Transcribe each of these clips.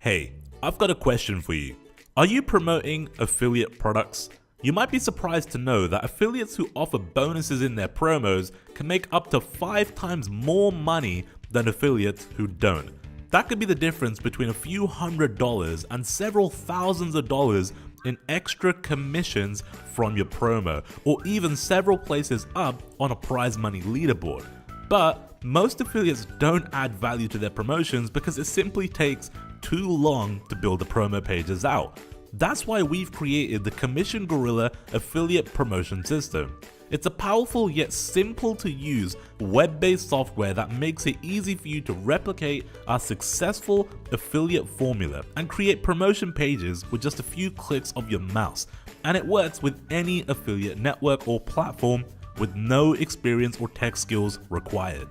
Hey, I've got a question for you. Are you promoting affiliate products? You might be surprised to know that affiliates who offer bonuses in their promos can make up to 5 times more money than affiliates who don't. That could be the difference between a few $100s and several thousands of dollars in extra commissions from your promo, or even several places up on a prize money leaderboard. But most affiliates don't add value to their promotions because it simply takes too long to build the promo pages out. That's why we've created the Commission Gorilla Affiliate Promotion System. It's a powerful yet simple to use web-based software that makes it easy for you to replicate our successful affiliate formula and create promotion pages with just a few clicks of your mouse. And it works with any affiliate network or platform with no experience or tech skills required.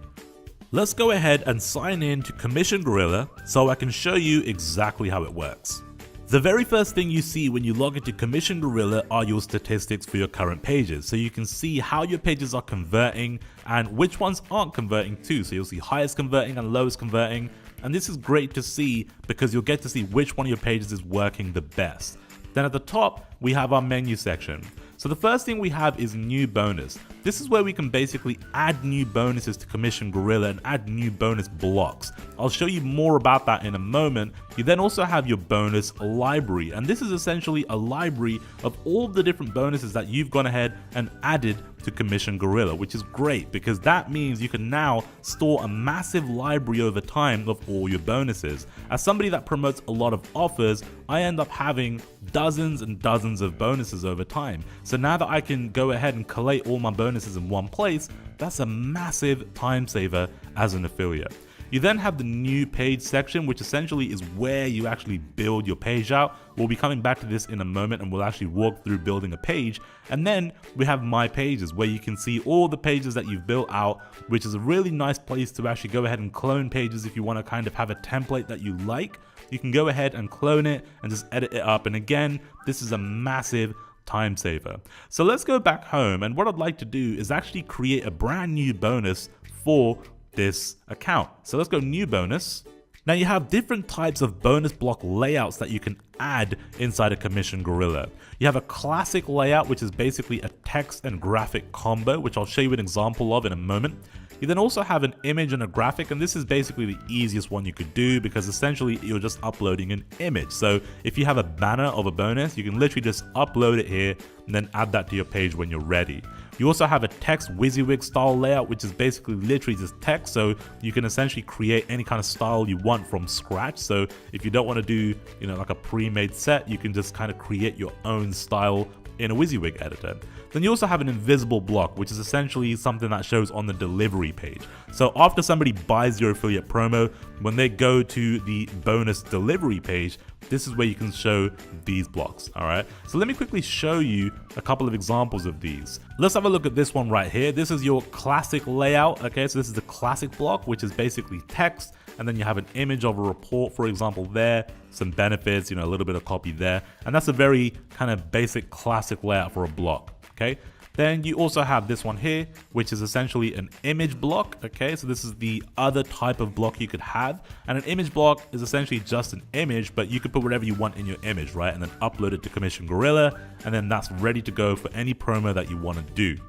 Let's go ahead and sign in to Commission Gorilla so I can show you exactly how it works. The very first thing you see when you log into Commission Gorilla are your statistics for your current pages. So you can see how your pages are converting and which ones aren't converting too. So you'll see highest converting and lowest converting. And this is great to see because you'll get to see which one of your pages is working the best. Then at the top, we have our menu section. So the first thing we have is new bonus. This is where we can basically add new bonuses to Commission Gorilla and add new bonus blocks. I'll show you more about that in a moment. You then also have your bonus library, and this is essentially a library of all the different bonuses that you've gone ahead and added to Commission Gorilla, which is great because that means you can now store a massive library over time of all your bonuses. As somebody that promotes a lot of offers, I end up having dozens and dozens of bonuses over time. So now that I can go ahead and collate all my bonuses in one place, that's a massive time saver as an affiliate. You then have the new page section, which essentially is where you actually build your page out. We'll be coming back to this in a moment and we'll actually walk through building a page. And then we have My Pages, where you can see all the pages that you've built out, which is a really nice place to actually go ahead and clone pages if you want to kind of have a template that you like. You can go ahead and clone it and just edit it up. And again, this is a massive time saver. So let's go back home, and what I'd like to do is actually create a brand new bonus for this account. So let's go new bonus. Now you have different types of bonus block layouts that you can add inside a Commission Gorilla. You have a classic layout, which is basically a text and graphic combo, which I'll show you an example of in a moment. You then also have an image and a graphic, and this is basically the easiest one you could do because essentially you're just uploading an image. So if you have a banner of a bonus, you can literally just upload it here and then add that to your page when you're ready. You also have a text WYSIWYG style layout, which is basically literally just text, so you can essentially create any kind of style you want from scratch. So if you don't want to do, like a pre-made set, you can just kind of create your own style in a WYSIWYG editor. Then you also have an invisible block, which is essentially something that shows on the delivery page. So after somebody buys your affiliate promo, when they go to the bonus delivery page, this is where you can show these blocks. All right, so let me quickly show you a couple of examples of these. Let's have a look at this one right here. This is your classic layout. Okay, so this is the classic block, which is basically text, and then you have an image of a report, for example, there, some benefits, a little bit of copy there, and that's a very kind of basic classic layout for a block. Okay, then you also have this one here, which is essentially an image block. Okay, so this is the other type of block you could have, and an image block is essentially just an image, but you could put whatever you want in your image, right, and then upload it to Commission Gorilla, and then that's ready to go for any promo that you want to do.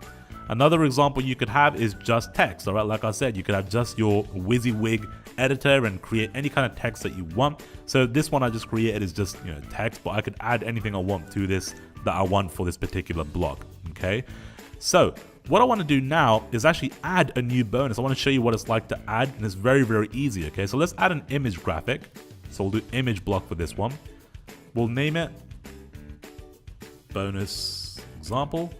Another example you could have is just text. All right, like I said, you could have just your WYSIWYG editor and create any kind of text that you want. So this one I just created is just text, but I could add anything I want to this that I want for this particular block. Okay, so what I want to do now is actually add a new bonus. I want to show you what it's like to add, and it's very, very easy. Okay, so let's add an image graphic. So we'll do image block for this one. We'll name it bonus example.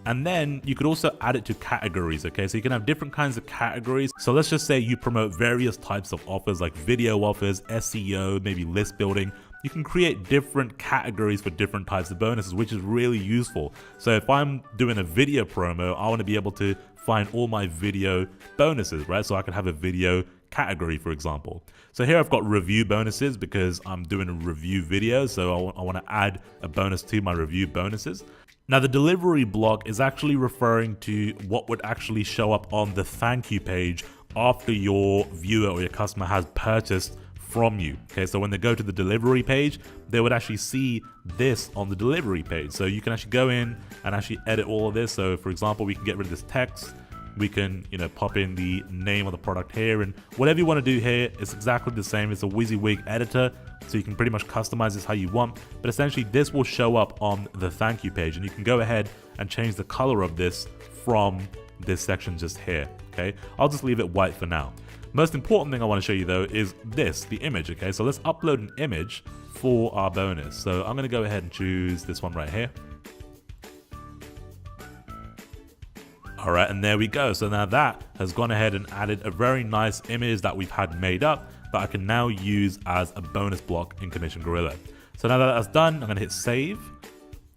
And then you could also add it to categories, okay? So you can have different kinds of categories. So let's just say you promote various types of offers like video offers, SEO, maybe list building. You can create different categories for different types of bonuses, which is really useful. So if I'm doing a video promo, I want to be able to find all my video bonuses, right? So I can have a video category, for example. So here I've got review bonuses because I'm doing a review video. So I want to add a bonus to my review bonuses. Now the delivery block is actually referring to what would actually show up on the thank you page after your viewer or your customer has purchased from you. Okay, so when they go to the delivery page, they would actually see this on the delivery page. So you can actually go in and actually edit all of this. So for example, we can get rid of this text. We can, pop in the name of the product here, and whatever you want to do here, it's exactly the same. It's a WYSIWYG editor, so you can pretty much customize this how you want. But essentially, this will show up on the thank you page, and you can go ahead and change the color of this from this section just here. Okay, I'll just leave it white for now. Most important thing I want to show you though is this, the image. Okay, so let's upload an image for our bonus. So I'm going to go ahead and choose this one right here. All right, and there we go. So now that has gone ahead and added a very nice image that we've had made up that I can now use as a bonus block in Commission Gorilla. So now that that's done, I'm going to hit save.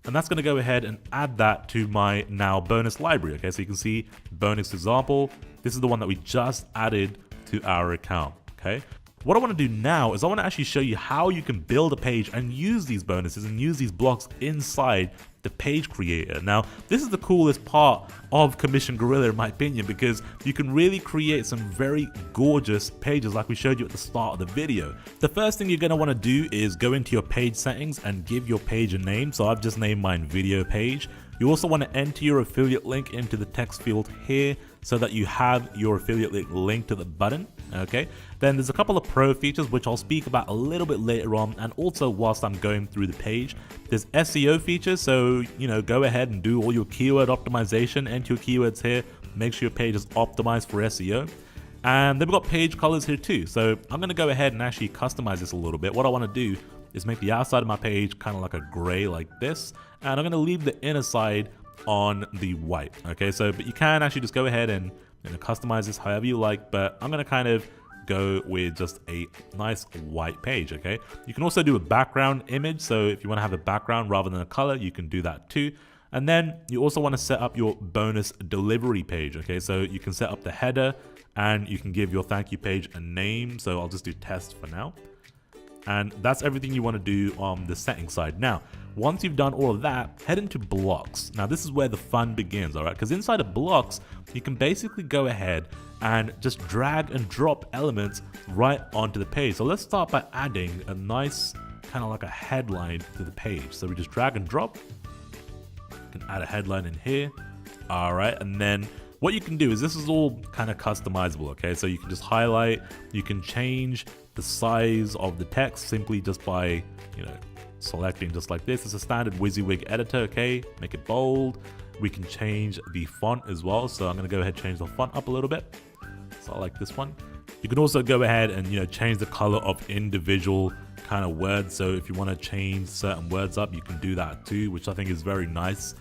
And that's going to go ahead and add that to my now bonus library. Okay, so you can see bonus example. This is the one that we just added to our account. Okay. What I want to do now is I want to actually show you how you can build a page and use these bonuses and use these blocks inside the page creator. Now, this is the coolest part of Commission Gorilla in my opinion, because you can really create some very gorgeous pages like we showed you at the start of the video. The first thing you're going to want to do is go into your page settings and give your page a name. So I've just named mine video page. You also want to enter your affiliate link into the text field here so that you have your affiliate link linked to the button. Okay, then there's a couple of pro features which I'll speak about a little bit later on, and also whilst I'm going through the page. There's SEO features, so go ahead and do all your keyword optimization, enter your keywords here, make sure your page is optimized for SEO. And then we've got page colors here too, so I'm going to go ahead and actually customize this a little bit. What I want to do is make the outside of my page kind of like a gray like this, and I'm going to leave the inner side on the white. Okay, so but you can actually just go ahead and customize this however you like, but I'm going to kind of go with just a nice white page. Okay, you can also do a background image, so if you want to have a background rather than a color, you can do that too. And then you also want to set up your bonus delivery page. Okay, so you can set up the header and you can give your thank you page a name, so I'll just do test for now. And that's everything you want to do on the settings side. Now, once you've done all of that, head into blocks. Now, this is where the fun begins, all right? Because inside of blocks, you can basically go ahead and just drag and drop elements right onto the page. So let's start by adding a nice kind of like a headline to the page. So we just drag and drop. You can add a headline in here. All right, and then what you can do is this is all kind of customizable, okay? So you can just highlight, you can change the size of the text simply just by, selecting just like this. It's a standard WYSIWYG editor, okay? Make it bold. We can change the font as well. So I'm gonna go ahead and change the font up a little bit. So I like this one. You can also go ahead and, change the color of individual kind of words. So if you wanna change certain words up, you can do that too, which I think is very nice.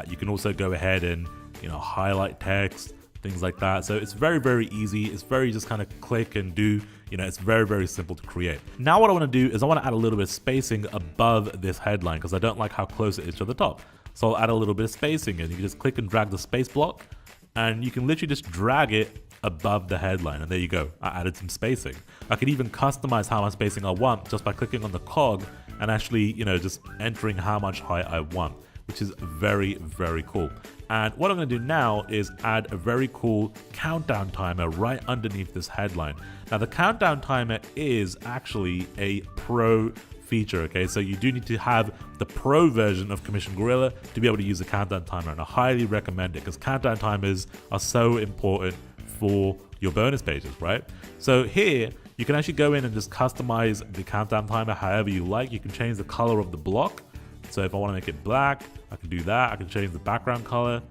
You can also go ahead and, highlight text, things like that. So it's very, very easy. It's very just kind of click and do, it's very, very simple to create. Now what I want to do is I want to add a little bit of spacing above this headline because I don't like how close it is to the top. So I'll add a little bit of spacing, and you can just click and drag the space block, and you can literally just drag it above the headline, and there you go. I added some spacing. I could even customize how much spacing I want just by clicking on the cog and actually, just entering how much height I want, which is very, very cool. And what I'm going to do now is add a very cool countdown timer right underneath this headline. Now the countdown timer is actually a pro feature, okay? So you do need to have the pro version of Commission Gorilla to be able to use the countdown timer, and I highly recommend it because countdown timers are so important for your bonus pages, right? So here you can actually go in and just customize the countdown timer however you like. You can change the color of the block. So if I want to make it black, I can do that. I can change the background color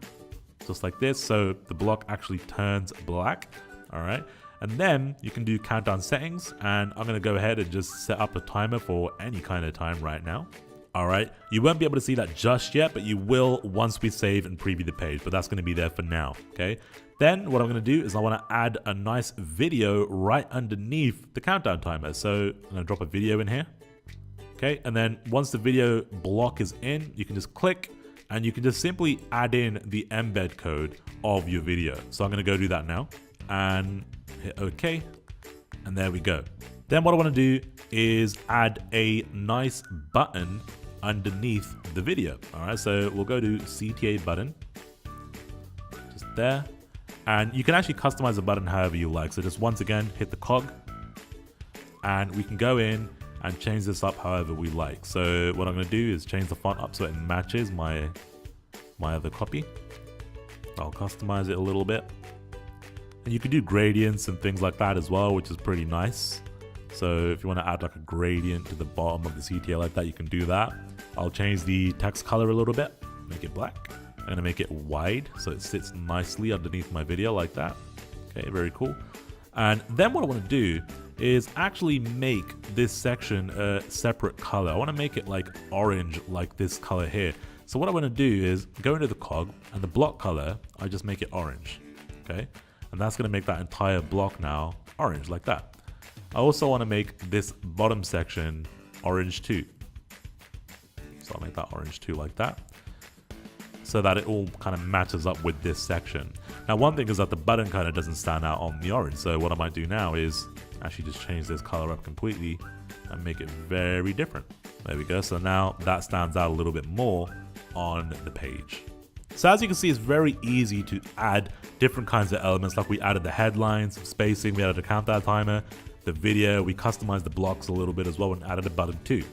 just like this, so the block actually turns black. All right, and then you can do countdown settings, and I'm going to go ahead and just set up a timer for any kind of time right now. All right, you won't be able to see that just yet, but you will once we save and preview the page, but that's going to be there for now. Okay, then what I'm going to do is I want to add a nice video right underneath the countdown timer. So I'm going to drop a video in here. Okay, and then once the video block is in, you can just click and you can just simply add in the embed code of your video. So I'm going to go do that now and hit OK, and there we go. Then what I want to do is add a nice button underneath the video. All right, so we'll go to CTA button, just there, and you can actually customize the button however you like. So just once again, hit the cog, and we can go in and change this up however we like. So what I'm going to do is change the font up so it matches my other copy. I'll customize it a little bit. And you can do gradients and things like that as well, which is pretty nice. So if you want to add like a gradient to the bottom of the CTA like that, you can do that. I'll change the text color a little bit, make it black. I'm going to make it wide so it sits nicely underneath my video like that. Okay, very cool. And then what I want to do is actually make this section a separate color. I want to make it like orange, like this color here. So what I want to do is go into the cog, and the block color, I just make it orange. Okay, and that's going to make that entire block now orange like that. I also want to make this bottom section orange too. So I'll make that orange too like that, so that it all kind of matches up with this section. Now one thing is that the button kind of doesn't stand out on the orange, so what I might do now is actually just change this color up completely and make it very different. There we go, so now that stands out a little bit more on the page. So as you can see, it's very easy to add different kinds of elements, like we added the headlines, spacing, we added a countdown timer, the video, we customized the blocks a little bit as well and added a button too.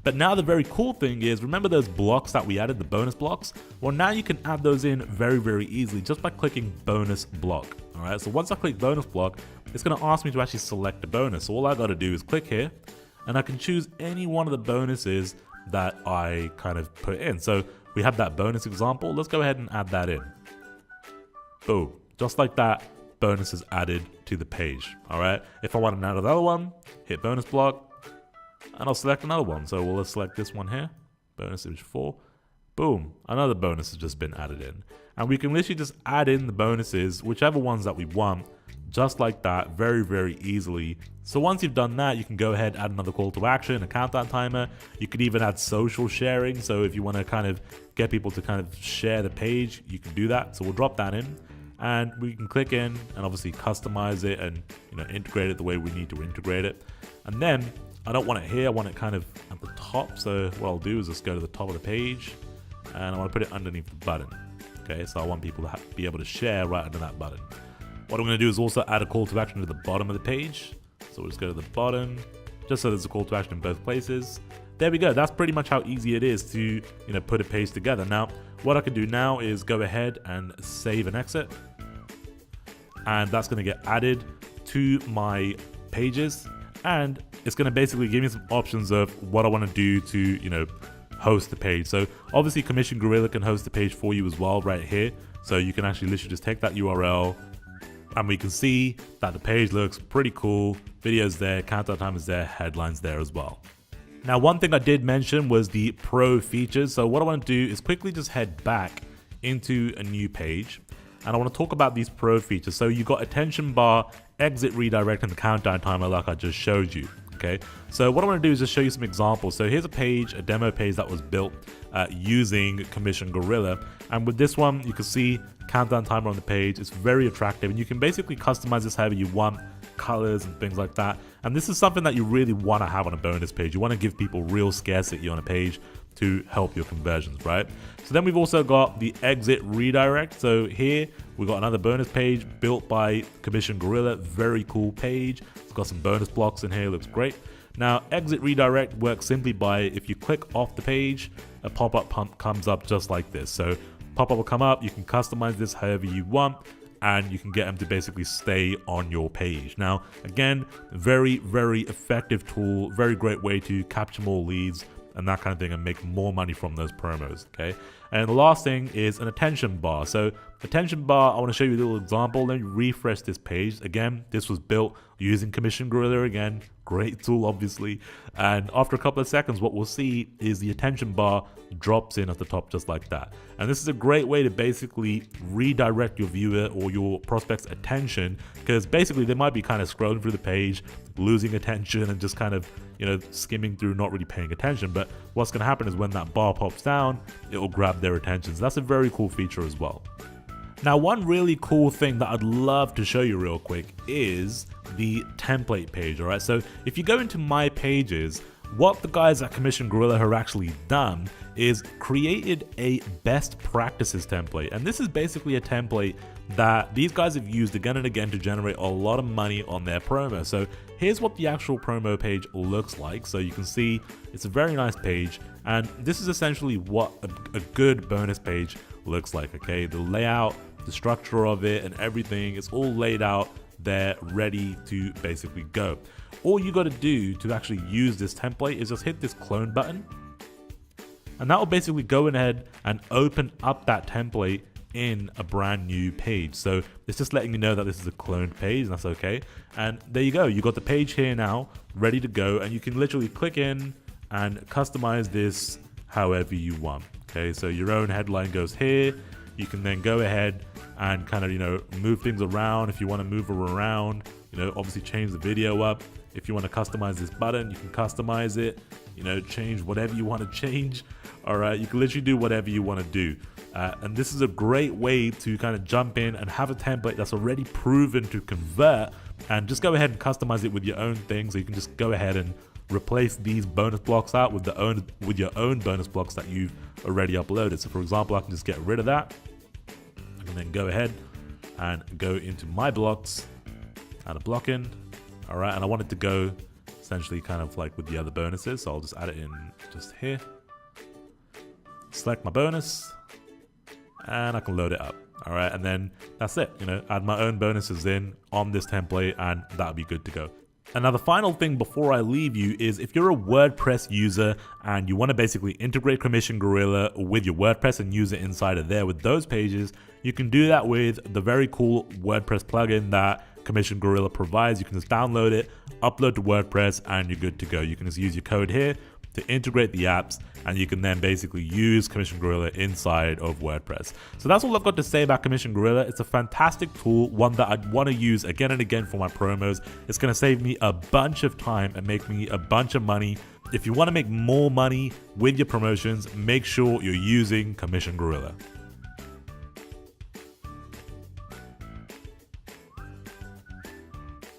But now the very cool thing is, remember those blocks that we added, the bonus blocks? Well, now you can add those in very easily just by clicking bonus block. All right, so once I click bonus block, it's gonna ask me to actually select a bonus. So all I gotta do is click here, and I can choose any one of the bonuses that I kind of put in. So we have that bonus example. Let's go ahead and add that in. Boom, just like that, bonus is added to the page. All right, if I want to add another one, hit bonus block, and I'll select another one. So let's select this one here, bonus image 4. Boom, another bonus has just been added in. And we can literally just add in the bonuses, whichever ones that we want, just like that, very easily. So once you've done that, you can go ahead, add another call to action, a countdown timer. You could even add social sharing. So if you want to kind of get people to kind of share the page, you can do that. So we'll drop that in, and we can click in and obviously customize it and, you know, integrate it the way we need to integrate it. And then I don't want it here, I want it kind of at the top. So what I'll do is just go to the top of the page, and I want to put it underneath the button. Okay, so I want people to be able to share right under that button. What I'm going to do is also add a call to action to the bottom of the page. So we'll just go to the bottom, just so there's a call to action in both places. There we go. That's pretty much how easy it is to, you know, put a page together. Now, what I can do now is go ahead and save and exit. And that's going to get added to my pages. And it's going to basically give me some options of what I want to do to, you know, host the page. So obviously Commission Gorilla can host the page for you as well right here. So you can actually literally just take that URL, and we can see that the page looks pretty cool. Videos there, countdown time is there, headlines there as well. Now, one thing I did mention was the pro features. So what I want to do is quickly just head back into a new page, and I want to talk about these pro features. So you got attention bar, exit redirect, and the countdown timer like I just showed you. Okay, so what I want to do is just show you some examples. So here's a page, a demo page that was built using Commission Gorilla. And with this one, you can see countdown timer on the page. It's very attractive, and you can basically customize this however you want, colors and things like that. And this is something that you really want to have on a bonus page. You want to give people real scarcity on a page to help your conversions, right? So then we've also got the exit redirect. So here we got another bonus page built by Commission Gorilla. Very cool page. It's got some bonus blocks in here. Looks great. Now, exit redirect works simply by, if you click off the page, a pop-up comes up just like this. So pop-up will come up. You can customize this however you want, and you can get them to basically stay on your page. Now, again, very effective tool. Very great way to capture more leads and that kind of thing and make more money from those promos. Okay, and the last thing is an attention bar. So attention bar, I want to show you a little example. Let me refresh this page. Again, this was built using Commission Gorilla. Again, great tool obviously, and after a couple of seconds what we'll see is the attention bar drops in at the top just like that. And this is a great way to basically redirect your viewer or your prospect's attention, because basically they might be kind of scrolling through the page, losing attention and just kind of, you know, skimming through, not really paying attention. But what's going to happen is when that bar pops down, it will grab their attention. So that's a very cool feature as well. Now, one really cool thing that I'd love to show you real quick is the template page. All right, so if you go into my pages, what the guys at Commission Gorilla have actually done is created a best practices template. And this is basically a template that these guys have used again and again to generate a lot of money on their promo. So here's what the actual promo page looks like. So you can see it's a very nice page, and this is essentially what a good bonus page looks like. Okay, the layout, the structure of it, and everything is all laid out there, ready to basically go. All you got to do to actually use this template is just hit this clone button, and that will basically go ahead and open up that template in a brand new page. So it's just letting you know that this is a cloned page, and that's okay. And there you go, you got the page here now ready to go, and you can literally click in and customize this however you want. Okay, so your own headline goes here. You can then go ahead and kind of, you know, move things around if you want to move her around, you know, obviously change the video up. If you want to customize this button, you can customize it, you know, change whatever you want to change. All right, you can literally do whatever you want to do. And this is a great way to kind of jump in and have a template that's already proven to convert, and just go ahead and customize it with your own thing. So you can just go ahead and replace these bonus blocks out with your own bonus blocks that you've already uploaded. So for example, I can just get rid of that. I can then go ahead and go into my blocks, add a block in. All right, and I want it to go essentially kind of like with the other bonuses. So I'll just add it in just here. Select my bonus, and I can load it up. All right, and then that's it. You know, add my own bonuses in on this template, and that'll be good to go. And now the final thing before I leave you is, if you're a WordPress user and you want to basically integrate Commission Gorilla with your WordPress and use it inside of there with those pages, you can do that with the very cool WordPress plugin that Commission Gorilla provides. You can just download it, upload to WordPress, and you're good to go. You can just use your code here to integrate the apps, and you can then basically use Commission Gorilla inside of WordPress. So that's all I've got to say about Commission Gorilla. It's a fantastic tool, one that I'd want to use again and again for my promos. It's going to save me a bunch of time and make me a bunch of money. If you want to make more money with your promotions, make sure you're using Commission Gorilla.